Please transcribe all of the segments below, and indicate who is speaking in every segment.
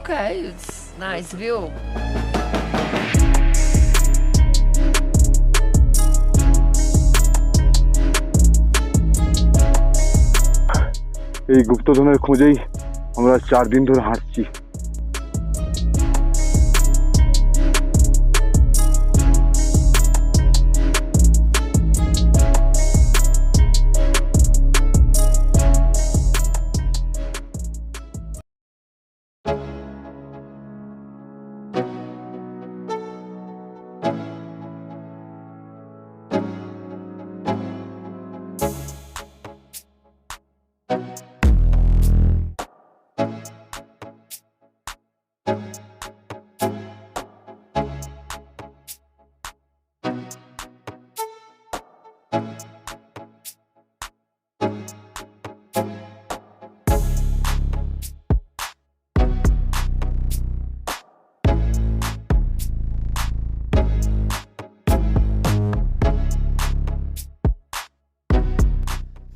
Speaker 1: okay, it's nice view.
Speaker 2: এই গুপ্তধনের খোঁজেই আমরা 4 দিন ধরে হাঁটছি।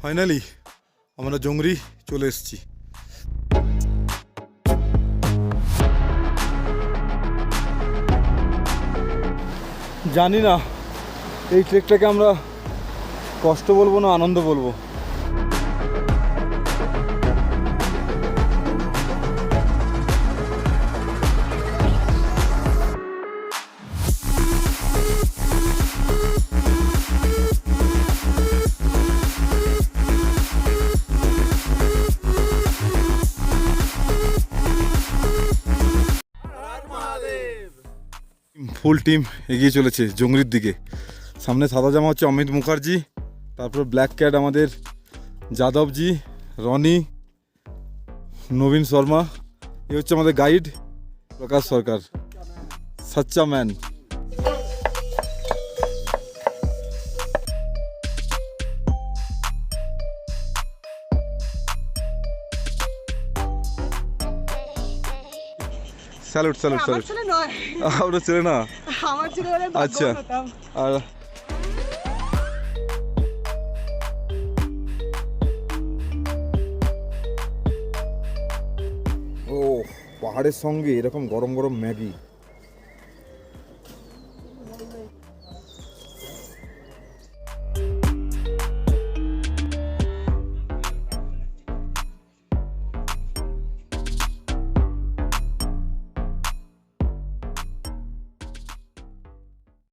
Speaker 2: ফাইনালি আমরা জংরি চলে এসেছি। জানি না এই ট্রেকটাকে আমরা কষ্ট বলবো না আনন্দ বলবো। ফুল টিম এগিয়ে চলেছে জংরির দিকে। সামনে সাদা জামা হচ্ছে অমিত মুখার্জি, তারপর ব্ল্যাক ক্যাট আমাদের যাদবজি, রনি, নবীন শর্মা, এ হচ্ছে আমাদের গাইড প্রকাশ সরকার, সচ্চা ম্যান। Salute salute salute. আপনার ছেলে না?
Speaker 3: আমার ছেলে।
Speaker 2: আচ্ছা। আর ও পাহাড়ের সঙ্গে এরকম গরম গরম ম্যাগি।